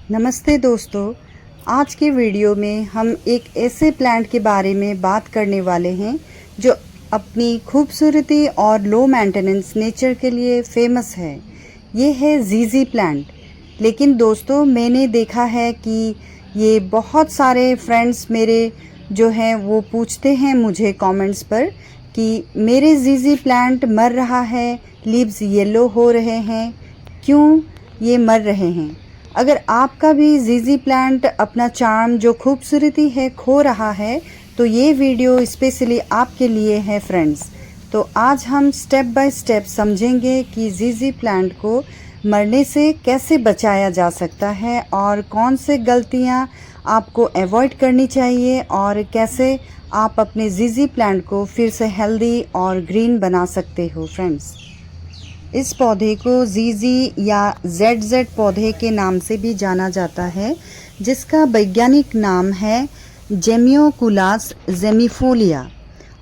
नमस्ते दोस्तों, आज के वीडियो में हम एक ऐसे प्लांट के बारे में बात करने वाले हैं जो अपनी खूबसूरती और लो मेंटेनेंस नेचर के लिए फेमस है। ये है जीजी प्लांट। लेकिन दोस्तों, मैंने देखा है कि ये बहुत सारे फ्रेंड्स मेरे जो हैं वो पूछते हैं मुझे कमेंट्स पर कि मेरे जीजी प्लांट मर रहा है, लीव्स येलो हो रहे हैं, क्यों ये मर रहे हैं। अगर आपका भी जीजी प्लांट अपना चार्म जो खूबसूरती है खो रहा है तो ये वीडियो स्पेशली आपके लिए है फ्रेंड्स। तो आज हम स्टेप बाय स्टेप समझेंगे कि जीजी प्लांट को मरने से कैसे बचाया जा सकता है और कौन से गलतियां आपको अवॉइड करनी चाहिए और कैसे आप अपने जीजी प्लांट को फिर से हेल्दी और ग्रीन बना सकते हो फ्रेंड्स। इस पौधे को जीजी या जेड पौधे के नाम से भी जाना जाता है, जिसका वैज्ञानिक नाम है जेमियोकुलास जेमिफोलिया।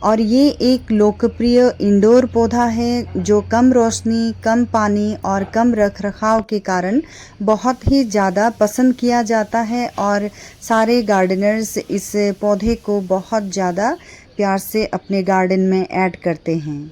और ये एक लोकप्रिय इंडोर पौधा है जो कम रोशनी, कम पानी और कम रखरखाव के कारण बहुत ही ज़्यादा पसंद किया जाता है और सारे गार्डनर्स इस पौधे को बहुत ज़्यादा प्यार से अपने गार्डन में ऐड करते हैं।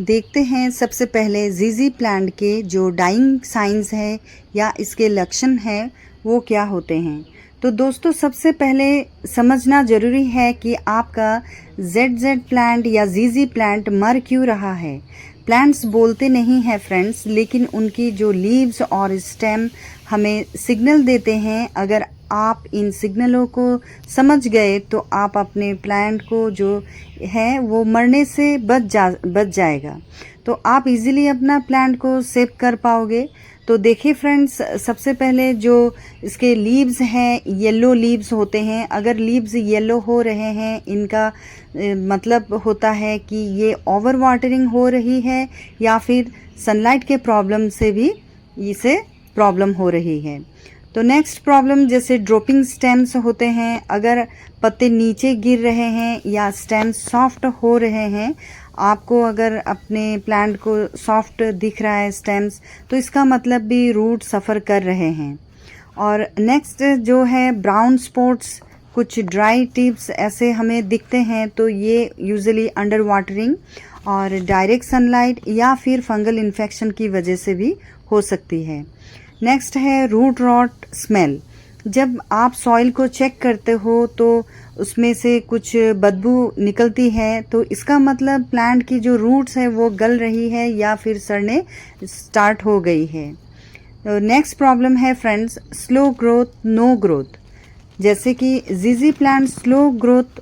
देखते हैं सबसे पहले जीजी प्लांट के जो डाइंग साइंस है या इसके लक्षण हैं वो क्या होते हैं। तो दोस्तों, सबसे पहले समझना ज़रूरी है कि आपका जेड प्लांट या जीजी प्लांट मर क्यों रहा है। प्लांट्स बोलते नहीं हैं फ्रेंड्स, लेकिन उनकी जो लीव्स और स्टेम हमें सिग्नल देते हैं। अगर आप इन सिग्नलों को समझ गए तो आप अपने प्लांट को जो है वो मरने से बच जाएगा। तो आप इजीली अपना प्लांट को सेव कर पाओगे। तो देखिए फ्रेंड्स, सबसे पहले जो इसके लीव्स हैं येलो लीव्स होते हैं। अगर लीव्स येलो हो रहे हैं, इनका मतलब होता है कि ये ओवर वाटरिंग हो रही है या फिर सनलाइट के प्रॉब्लम से भी इसे प्रॉब्लम हो रही है। तो नेक्स्ट प्रॉब्लम जैसे ड्रॉपिंग स्टेम्स होते हैं। अगर पत्ते नीचे गिर रहे हैं या स्टेम्स सॉफ्ट हो रहे हैं, आपको अगर अपने प्लांट को सॉफ्ट दिख रहा है स्टेम्स, तो इसका मतलब भी रूट सफ़र कर रहे हैं। और नेक्स्ट जो है ब्राउन स्पॉट्स, कुछ ड्राई टिप्स ऐसे हमें दिखते हैं, तो ये यूजुअली अंडर वाटरिंग और डायरेक्ट सनलाइट या फिर फंगल इन्फेक्शन की वजह से भी हो सकती है। नेक्स्ट है रूट रॉट स्मेल। जब आप सॉइल को चेक करते हो तो उसमें से कुछ बदबू निकलती है, तो इसका मतलब प्लांट की जो रूट्स है वो गल रही है या फिर सड़ने स्टार्ट हो गई है। नेक्स्ट प्रॉब्लम है friends slow growth, no growth. जैसे कि जीजी प्लांट स्लो ग्रोथ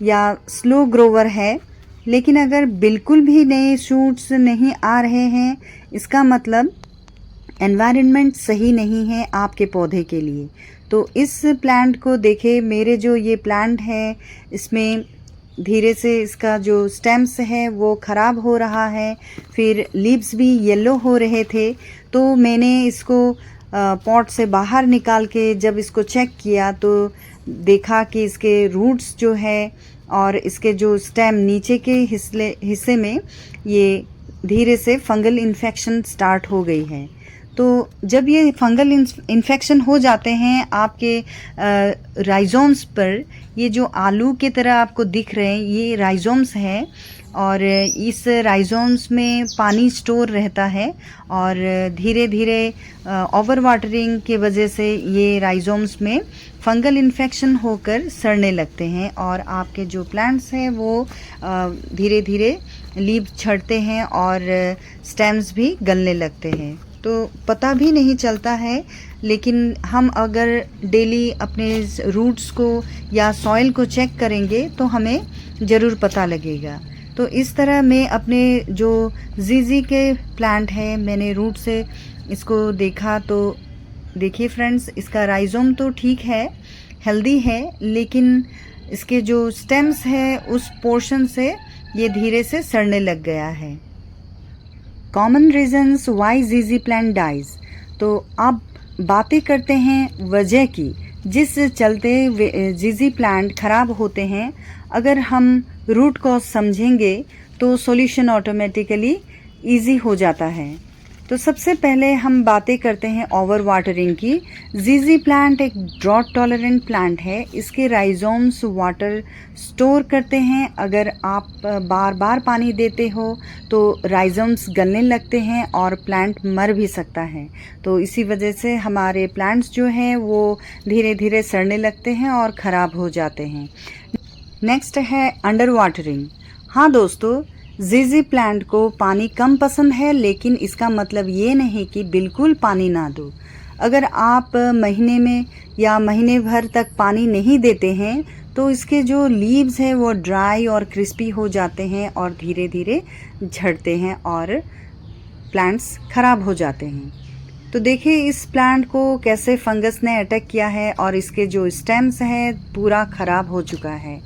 या स्लो ग्रोवर है, लेकिन अगर बिल्कुल भी नए शूट्स नहीं आ रहे हैं, इसका मतलब एनवायरनमेंट सही नहीं है आपके पौधे के लिए। तो इस प्लांट को देखें, मेरे जो ये प्लांट है इसमें धीरे से इसका जो स्टेम्स है वो ख़राब हो रहा है, फिर लीव्स भी येलो हो रहे थे। तो मैंने इसको पॉट से बाहर निकाल के जब इसको चेक किया तो देखा कि इसके रूट्स जो है और इसके जो स्टेम नीचे के हिस्से में ये धीरे से फंगल इन्फेक्शन स्टार्ट हो गई है। तो जब ये फंगल इन्फेक्शन हो जाते हैं आपके राइजोम्स पर, ये जो आलू की तरह आपको दिख रहे हैं ये राइजोम्स हैं और इस राइजोम्स में पानी स्टोर रहता है और धीरे धीरे ओवर वाटरिंग की वजह से ये राइजोम्स में फंगल इन्फेक्शन होकर सड़ने लगते हैं और आपके जो प्लांट्स हैं वो धीरे धीरे लीव छड़ते हैं और स्टेम्स भी गलने लगते हैं। तो पता भी नहीं चलता है, लेकिन हम अगर डेली अपने रूट्स को या सॉइल को चेक करेंगे तो हमें ज़रूर पता लगेगा। तो इस तरह मैं अपने जो जीजी के प्लांट है मैंने रूट से इसको देखा। तो देखिए फ्रेंड्स, इसका राइजोम तो ठीक है, हेल्दी है, लेकिन इसके जो स्टेम्स है उस पोर्शन से ये धीरे से सड़ने लग गया है। कॉमन रीजंस वाई जीजी प्लांट डाइज। तो अब बातें करते हैं वजह की जिस चलते जीजी प्लांट खराब होते हैं। अगर हम रूट कॉज समझेंगे तो सॉल्यूशन ऑटोमेटिकली इजी हो जाता है। तो सबसे पहले हम बातें करते हैं ओवर वाटरिंग की। जीजी प्लांट एक ड्रॉट टॉलरेंट प्लांट है। इसके राइजोम्स वाटर स्टोर करते हैं। अगर आप बार बार पानी देते हो तो राइजोम्स गलने लगते हैं और प्लांट मर भी सकता है। तो इसी वजह से हमारे प्लांट्स जो हैं वो धीरे धीरे सड़ने लगते हैं और ख़राब हो जाते हैं। नेक्स्ट है अंडर वाटरिंग। हाँ दोस्तों, जीजी प्लांट को पानी कम पसंद है, लेकिन इसका मतलब ये नहीं कि बिल्कुल पानी ना दो। अगर आप महीने में या महीने भर तक पानी नहीं देते हैं तो इसके जो लीव्स हैं वो ड्राई और क्रिस्पी हो जाते हैं और धीरे धीरे झड़ते हैं और प्लांट्स ख़राब हो जाते हैं। तो देखिए इस प्लांट को कैसे फंगस ने अटैक किया है और इसके जो स्टेम्स हैं पूरा ख़राब हो चुका है।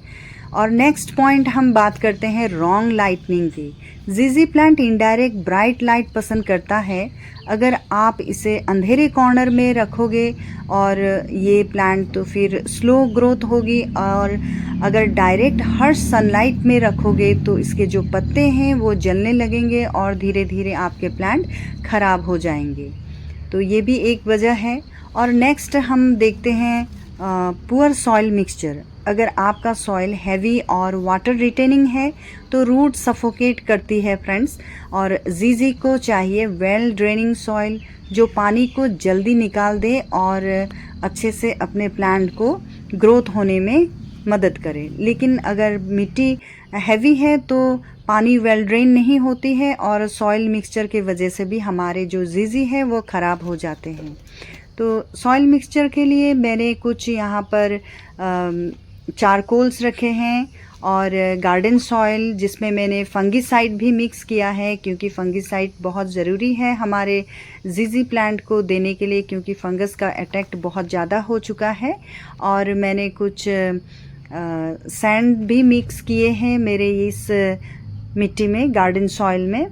और नेक्स्ट पॉइंट हम बात करते हैं रॉन्ग लाइटनिंग की। जीजी प्लांट इनडायरेक्ट ब्राइट लाइट पसंद करता है। अगर आप इसे अंधेरे कॉर्नर में रखोगे और ये प्लांट तो फिर स्लो ग्रोथ होगी, और अगर डायरेक्ट हर्श सनलाइट में रखोगे तो इसके जो पत्ते हैं वो जलने लगेंगे और धीरे धीरे आपके प्लांट ख़राब हो जाएंगे। तो ये भी एक वजह है। और नेक्स्ट हम देखते हैं पुअर सॉइल मिक्सचर। अगर आपका सॉइल हैवी और वाटर रिटेनिंग है तो रूट सफोकेट करती है फ्रेंड्स। और जीजी को चाहिए वेल ड्रेनिंग सॉइल जो पानी को जल्दी निकाल दे और अच्छे से अपने प्लांट को ग्रोथ होने में मदद करे। लेकिन अगर मिट्टी हैवी है तो पानी वेल ड्रेन नहीं होती है और सॉइल मिक्सचर की वजह से भी हमारे जो जीजी है वो ख़राब हो जाते हैं। तो सॉइल मिक्सचर के लिए मैंने कुछ यहाँ पर चारकोल्स रखे हैं और गार्डन सॉइल जिसमें मैंने फंगीसाइड भी मिक्स किया है, क्योंकि फंगीसाइड बहुत ज़रूरी है हमारे जीजी प्लांट को देने के लिए, क्योंकि फंगस का अटैक बहुत ज़्यादा हो चुका है। और मैंने कुछ सैंड भी मिक्स किए हैं मेरे इस मिट्टी में, गार्डन सॉइल में।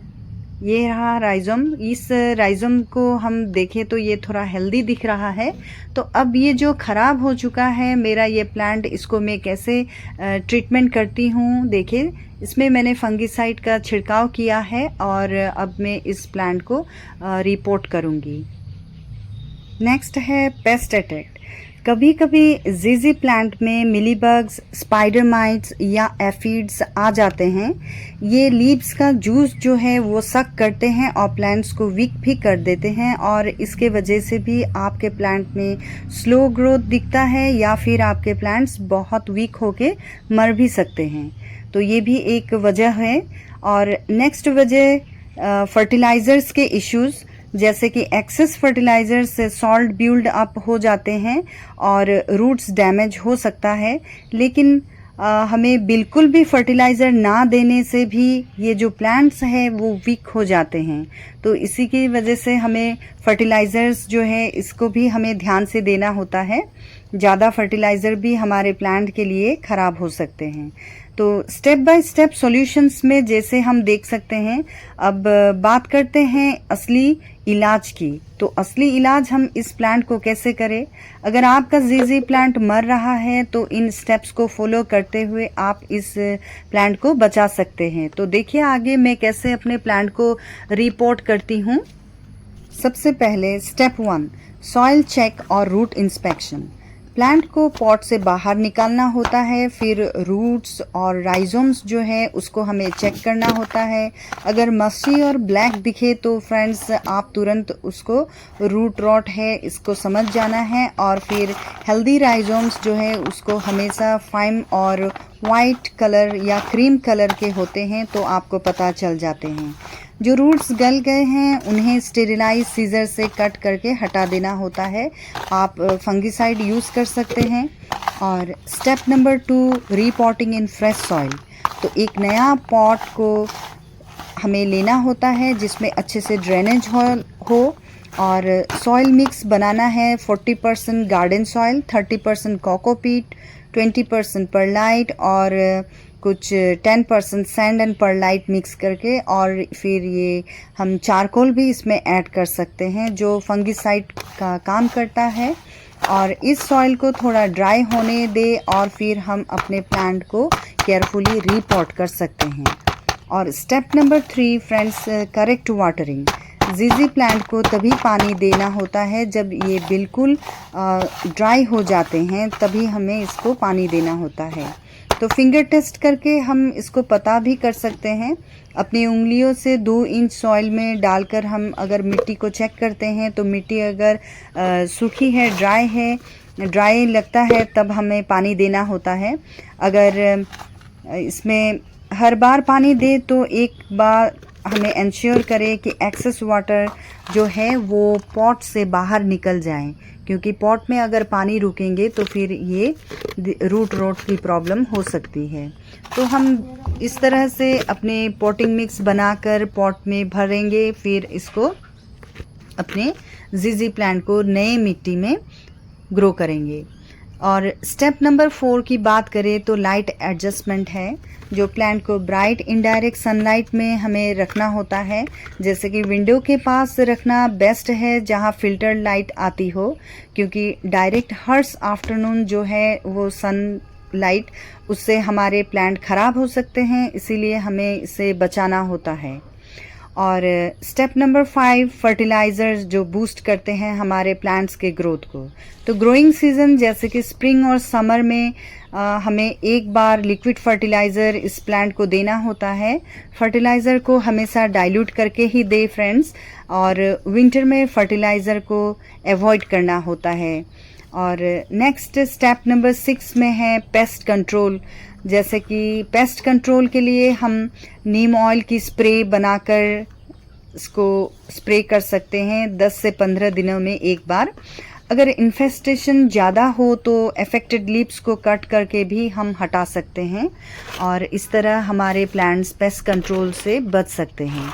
ये रहा राइजोम। इस राइजोम को हम देखें तो ये थोड़ा हेल्दी दिख रहा है। तो अब ये जो ख़राब हो चुका है मेरा ये प्लांट, इसको मैं कैसे ट्रीटमेंट करती हूँ देखिए। इसमें मैंने फंगीसाइड का छिड़काव किया है और अब मैं इस प्लांट को रिपोर्ट करूँगी। नेक्स्ट है पेस्ट अटैक। कभी कभी जीजी प्लांट में मिलीबग्स, स्पाइडर माइट्स या एफिड्स आ जाते हैं। ये लीव्स का जूस जो है वो सक करते हैं और प्लांट्स को वीक भी कर देते हैं, और इसके वजह से भी आपके प्लांट में स्लो ग्रोथ दिखता है या फिर आपके प्लांट्स बहुत वीक होके मर भी सकते हैं। तो ये भी एक वजह है। और नेक्स्ट वजह फर्टिलाइज़र्स के इश्यूज़, जैसे कि एक्सेस फर्टिलाइज़र से सॉल्ट बिल्ड अप हो जाते हैं और रूट्स डैमेज हो सकता है। लेकिन हमें बिल्कुल भी फर्टिलाइज़र ना देने से भी ये जो प्लांट्स हैं वो वीक हो जाते हैं। तो इसी की वजह से हमें फर्टिलाइज़र्स जो है इसको भी हमें ध्यान से देना होता है। ज़्यादा फर्टिलाइज़र भी हमारे प्लांट के लिए ख़राब हो सकते हैं। तो स्टेप बाय स्टेप सॉल्यूशंस में जैसे हम देख सकते हैं। अब बात करते हैं असली इलाज की। तो असली इलाज हम इस प्लांट को कैसे करें। अगर आपका जीजी प्लांट मर रहा है तो इन स्टेप्स को फॉलो करते हुए आप इस प्लांट को बचा सकते हैं। तो देखिए आगे मैं कैसे अपने प्लांट को रिपोर्ट करती हूँ। सबसे पहले स्टेप 1, सॉइल चेक और रूट इंस्पेक्शन। प्लांट को पॉट से बाहर निकालना होता है, फिर रूट्स और राइजोम्स जो है उसको हमें चेक करना होता है। अगर मस्सी और ब्लैक दिखे तो फ्रेंड्स आप तुरंत उसको रूट रॉट है इसको समझ जाना है। और फिर हेल्दी राइजोम्स जो है उसको हमेशा फाइन और वाइट कलर या क्रीम कलर के होते हैं, तो आपको पता चल जाते हैं। जो रूट्स गल गए हैं उन्हें स्टेरिलाइज सीजर से कट करके हटा देना होता है। आप फंगीसाइड यूज़ कर सकते हैं। और step number 2, repotting in fresh soil. तो एक नया पॉट को हमें लेना होता है जिसमें अच्छे से ड्रेनेज हो और सॉइल मिक्स बनाना है। 40% गार्डन सॉइल, 30% कोकोपीट, 20% परलाइट और कुछ 10% सैंड एंड परलाइट मिक्स करके, और फिर ये हम चारकोल भी इसमें ऐड कर सकते हैं जो फंगीसाइड का काम करता है। और इस सॉइल को थोड़ा ड्राई होने दे और फिर हम अपने प्लांट को केयरफुली रीपॉट कर सकते हैं। और step number 3 friends, correct watering. जीजी प्लांट को तभी पानी देना होता है जब ये बिल्कुल ड्राई हो जाते हैं, तभी हमें इसको पानी देना होता है। तो फिंगर टेस्ट करके हम इसको पता भी कर सकते हैं। अपनी उंगलियों से 2 इंच सॉइल में डालकर हम अगर मिट्टी को चेक करते हैं तो मिट्टी अगर सूखी है, ड्राई लगता है, तब हमें पानी देना होता है। अगर इसमें हर बार पानी दे तो एक बार हमें इंश्योर करें कि एक्सेस वाटर जो है वो पॉट से बाहर निकल जाए, क्योंकि पॉट में अगर पानी रुकेंगे तो फिर ये रूट रॉट की प्रॉब्लम हो सकती है। तो हम इस तरह से अपने पॉटिंग मिक्स बनाकर पॉट में भरेंगे, फिर इसको अपने जीजी प्लांट को नए मिट्टी में ग्रो करेंगे। और स्टेप नंबर 4 की बात करें तो लाइट एडजस्टमेंट है, जो प्लांट को ब्राइट इनडायरेक्ट सनलाइट में हमें रखना होता है। जैसे कि विंडो के पास रखना बेस्ट है जहां फिल्टर्ड लाइट आती हो, क्योंकि डायरेक्ट हर्स आफ्टरनून जो है वो सन लाइट, उससे हमारे प्लांट ख़राब हो सकते हैं, इसीलिए हमें इसे बचाना होता है। और स्टेप नंबर 5 फर्टिलाइज़र्स जो बूस्ट करते हैं हमारे प्लांट्स के ग्रोथ को। तो ग्रोइंग सीजन जैसे कि स्प्रिंग और समर में हमें एक बार लिक्विड फर्टिलाइज़र इस प्लांट को देना होता है। फर्टिलाइज़र को हमेशा डाइल्यूट करके ही दे फ्रेंड्स, और विंटर में फर्टिलाइज़र को अवॉइड करना होता है। और नेक्स्ट स्टेप नंबर 6 में है पेस्ट कंट्रोल। जैसे कि पेस्ट कंट्रोल के लिए हम नीम ऑयल की स्प्रे बनाकर इसको स्प्रे कर सकते हैं 10 से 15 दिनों में एक बार। अगर इन्फेस्टेशन ज़्यादा हो तो अफेक्टेड लीव्स को कट करके भी हम हटा सकते हैं, और इस तरह हमारे प्लांट्स पेस्ट कंट्रोल से बच सकते हैं।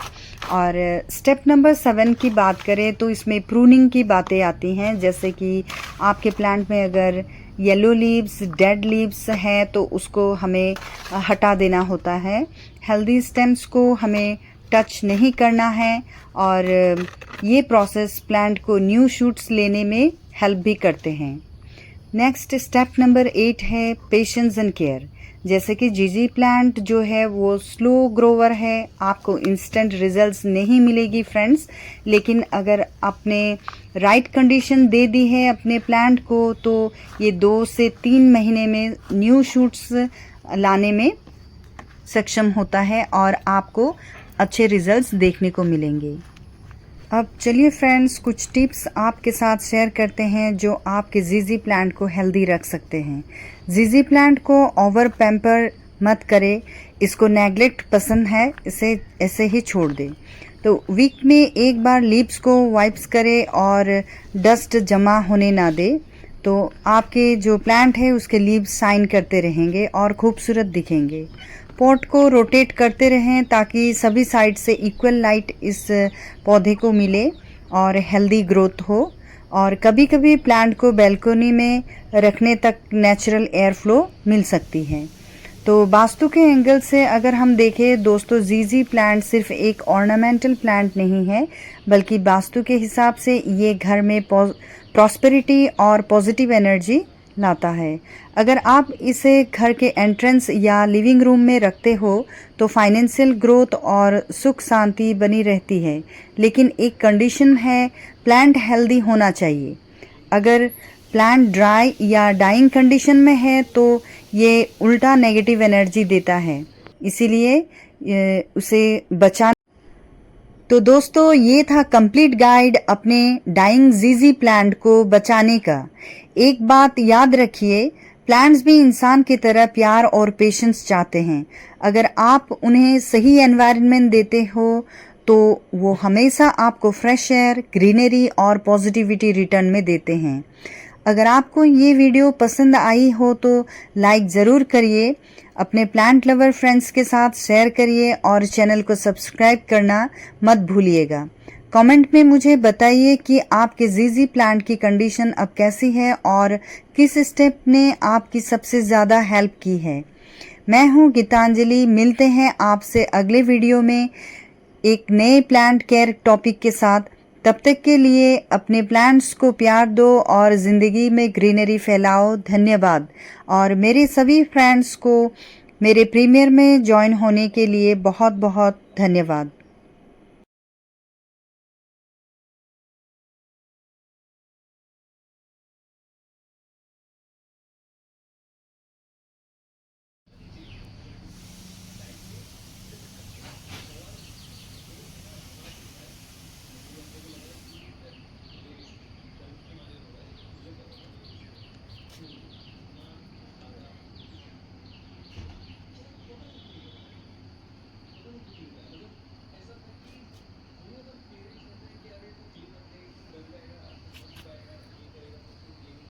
और स्टेप नंबर 7 की बात करें तो इसमें प्रूनिंग की बातें आती हैं। जैसे कि आपके प्लांट में अगर येलो लीव्स, डेड लीव्स हैं तो उसको हमें हटा देना होता है। हेल्दी स्टेम्स को हमें टच नहीं करना है, और ये प्रोसेस प्लांट को न्यू शूट्स लेने में हेल्प भी करते हैं। नेक्स्ट स्टेप नंबर 8 है पेशेंस एंड केयर। जैसे कि जीजी प्लांट जो है वो स्लो ग्रोवर है, आपको इंस्टेंट रिजल्ट्स नहीं मिलेगी फ्रेंड्स, लेकिन अगर आपने राइट कंडीशन दे दी है अपने प्लांट को तो ये 2 से 3 महीने में न्यू शूट्स लाने में सक्षम होता है और आपको अच्छे रिजल्ट्स देखने को मिलेंगे। अब चलिए फ्रेंड्स, कुछ टिप्स आपके साथ शेयर करते हैं जो आपके जीजी प्लांट को हेल्दी रख सकते हैं। जीजी प्लांट को ओवर पैम्पर मत करें, इसको नेग्लेक्ट पसंद है, इसे ऐसे ही छोड़ दें। तो वीक में एक बार लीव्स को वाइप्स करें और डस्ट जमा होने ना दे, तो आपके जो प्लांट है उसके लीव्स शाइन करते रहेंगे और खूबसूरत दिखेंगे। पॉट को रोटेट करते रहें ताकि सभी साइड से इक्वल लाइट इस पौधे को मिले और हेल्दी ग्रोथ हो। और कभी कभी प्लांट को बैल्कोनी में रखने तक नेचुरल एयर फ्लो मिल सकती है। तो वास्तु के एंगल से अगर हम देखें दोस्तों, जीजी प्लांट सिर्फ एक ऑर्नामेंटल प्लांट नहीं है, बल्कि वास्तु के हिसाब से ये घर में प्रॉस्पेरिटी और पॉजिटिव एनर्जी लाता है। अगर आप इसे घर के एंट्रेंस या लिविंग रूम में रखते हो तो फाइनेंशियल ग्रोथ और सुख शांति बनी रहती है, लेकिन एक कंडीशन है, प्लांट हेल्दी होना चाहिए। अगर प्लांट ड्राई या डाइंग कंडीशन में है तो ये उल्टा नेगेटिव एनर्जी देता है, इसीलिए उसे बचाना। तो दोस्तों, ये था कंप्लीट गाइड अपने डाइंग जीजी प्लांट को बचाने का। एक बात याद रखिए, प्लांट्स भी इंसान की तरह प्यार और पेशेंस चाहते हैं। अगर आप उन्हें सही एनवायरनमेंट देते हो तो वो हमेशा आपको फ्रेश एयर, ग्रीनरी और पॉजिटिविटी रिटर्न में देते हैं। अगर आपको ये वीडियो पसंद आई हो तो लाइक ज़रूर करिए, अपने प्लांट लवर फ्रेंड्स के साथ शेयर करिए और चैनल को सब्सक्राइब करना मत भूलिएगा। कमेंट में मुझे बताइए कि आपके जीजी प्लांट की कंडीशन अब कैसी है और किस स्टेप ने आपकी सबसे ज़्यादा हेल्प की है। मैं हूँ गीतांजलि, मिलते हैं आपसे अगले वीडियो में एक नए प्लांट केयर टॉपिक के साथ। तब तक के लिए अपने प्लांट्स को प्यार दो और ज़िंदगी में ग्रीनरी फैलाओ। धन्यवाद। और मेरे सभी फ्रेंड्स को मेरे प्रीमियर में ज्वाइन होने के लिए बहुत बहुत धन्यवाद।